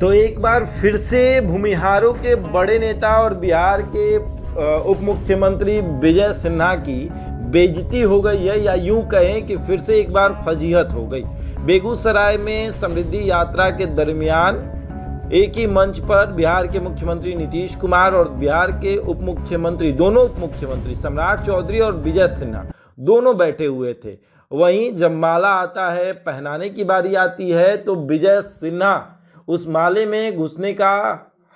तो एक बार फिर से भूमिहारों के बड़े नेता और बिहार के उप मुख्यमंत्री विजय सिन्हा की बेइज्जती हो गई है, या यूं कहें कि फिर से एक बार फजीहत हो गई। बेगूसराय में समृद्धि यात्रा के दरमियान एक ही मंच पर बिहार के मुख्यमंत्री नीतीश कुमार और बिहार के उप मुख्यमंत्री, दोनों उप मुख्यमंत्री सम्राट चौधरी और विजय सिन्हा दोनों बैठे हुए थे। वहीं जब माला आता है, पहनाने की बारी आती है, तो विजय सिन्हा उस माले में घुसने का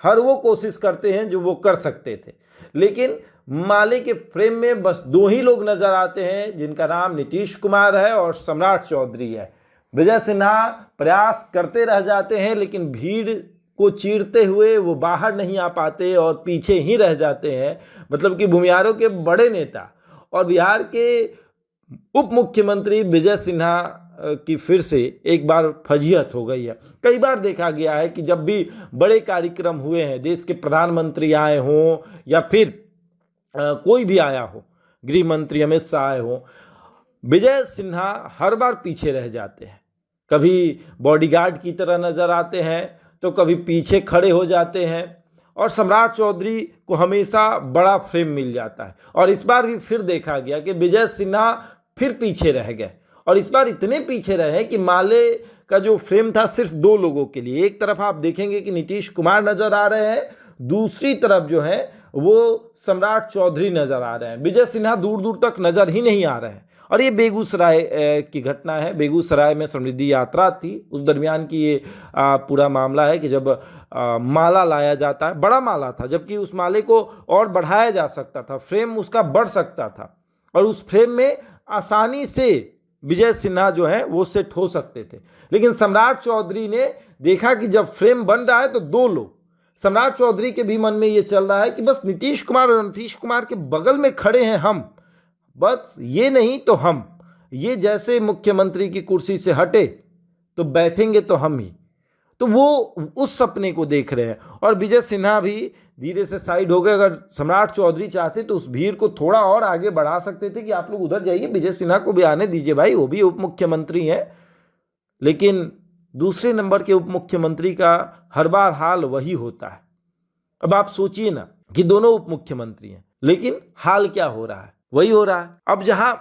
हर वो कोशिश करते हैं जो वो कर सकते थे, लेकिन माले के फ्रेम में बस दो ही लोग नजर आते हैं, जिनका नाम नीतीश कुमार है और सम्राट चौधरी है। विजय सिन्हा प्रयास करते रह जाते हैं, लेकिन भीड़ को चीरते हुए वो बाहर नहीं आ पाते और पीछे ही रह जाते हैं। मतलब कि भूमिहारों के बड़े नेता और बिहार के उप मुख्यमंत्री विजय सिन्हा की फिर से एक बार फजीहत हो गई है। कई बार देखा गया है कि जब भी बड़े कार्यक्रम हुए हैं, देश के प्रधानमंत्री आए हों या फिर कोई भी आया हो, गृह मंत्री अमित शाह आए हों, विजय सिन्हा हर बार पीछे रह जाते हैं। कभी बॉडीगार्ड की तरह नजर आते हैं तो कभी पीछे खड़े हो जाते हैं, और सम्राट चौधरी को हमेशा बड़ा फ्रेम मिल जाता है। और इस बार भी फिर देखा गया कि विजय सिन्हा फिर पीछे रह गए, और इस बार इतने पीछे रहे कि माले का जो फ्रेम था सिर्फ दो लोगों के लिए। एक तरफ आप देखेंगे कि नीतीश कुमार नजर आ रहे हैं, दूसरी तरफ जो है वो सम्राट चौधरी नजर आ रहे हैं। विजय सिन्हा दूर दूर तक नजर ही नहीं आ रहे हैं। और ये बेगूसराय की घटना है। बेगूसराय में समृद्धि यात्रा थी, उस दरमियान की ये पूरा मामला है कि जब माला लाया जाता है, बड़ा माला था, जबकि उस माले को और बढ़ाया जा सकता था, फ्रेम उसका बढ़ सकता था, और उस फ्रेम में आसानी से विजय सिन्हा जो है वो सेट हो सकते थे। लेकिन सम्राट चौधरी ने देखा कि जब फ्रेम बन रहा है तो दो लोग, सम्राट चौधरी के भी मन में ये चल रहा है कि बस नीतीश कुमार और नीतीश कुमार के बगल में खड़े हैं हम, बस ये नहीं तो हम, ये जैसे मुख्यमंत्री की कुर्सी से हटे तो बैठेंगे तो हम ही। तो वो उस सपने को देख रहे हैं, और विजय सिन्हा भी धीरे से साइड हो गए। अगर सम्राट चौधरी चाहते तो उस भीड़ को थोड़ा और आगे बढ़ा सकते थे कि आप लोग उधर जाइए, विजय सिन्हा को भी आने दीजिए भाई, वो भी उप मुख्यमंत्री हैं। लेकिन दूसरे नंबर के उप मुख्यमंत्री का हर बार हाल वही होता है। अब आप सोचिए ना कि दोनों उप मुख्यमंत्री हैं, लेकिन हाल क्या हो रहा है, वही हो रहा है। अब जहां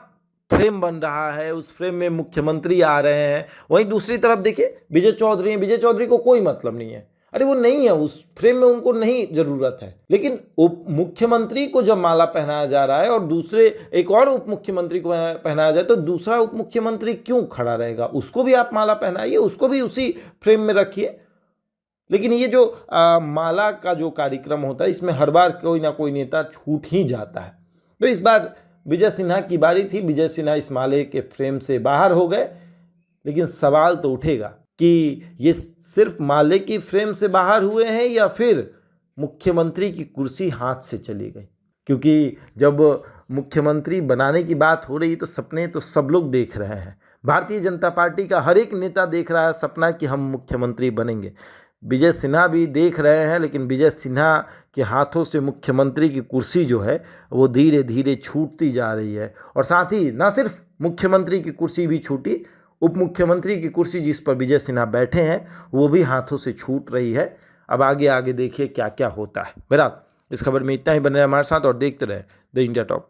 फ्रेम बन रहा है, उस फ्रेम में मुख्यमंत्री आ रहे हैं, वहीं दूसरी तरफ देखिए विजय चौधरी हैं। विजय चौधरी को कोई मतलब नहीं है, अरे वो नहीं है उस फ्रेम में, उनको नहीं जरूरत है। लेकिन उप मुख्यमंत्री को जब माला पहनाया जा रहा है और दूसरे एक और उप मुख्यमंत्री को पहनाया जाए, तो दूसरा उप मुख्यमंत्री क्यों खड़ा रहेगा? उसको भी आप माला पहनाइए, उसको भी उसी फ्रेम में रखिए। लेकिन ये जो माला का जो कार्यक्रम होता है, इसमें हर बार कोई ना कोई नेता छूट ही जाता है। तो इस बार विजय सिन्हा की बारी थी। विजय सिन्हा इस माले के फ्रेम से बाहर हो गए, लेकिन सवाल तो उठेगा कि ये सिर्फ माले की फ्रेम से बाहर हुए हैं या फिर मुख्यमंत्री की कुर्सी हाथ से चली गई। क्योंकि जब मुख्यमंत्री बनाने की बात हो रही तो सपने तो सब लोग देख रहे हैं। भारतीय जनता पार्टी का हर एक नेता देख रहा है सपना कि हम मुख्यमंत्री बनेंगे। विजय सिन्हा भी देख रहे हैं, लेकिन विजय सिन्हा के हाथों से मुख्यमंत्री की कुर्सी जो है वो धीरे धीरे छूटती जा रही है। और साथ ही ना सिर्फ मुख्यमंत्री की कुर्सी भी छूटी, उप मुख्यमंत्री की कुर्सी जिस पर विजय सिन्हा बैठे हैं वो भी हाथों से छूट रही है। अब आगे आगे देखिए क्या क्या होता है। बहरहाल इस खबर में इतना ही। बने रहे हमारे साथ और देखते रहे द इंडिया टॉप।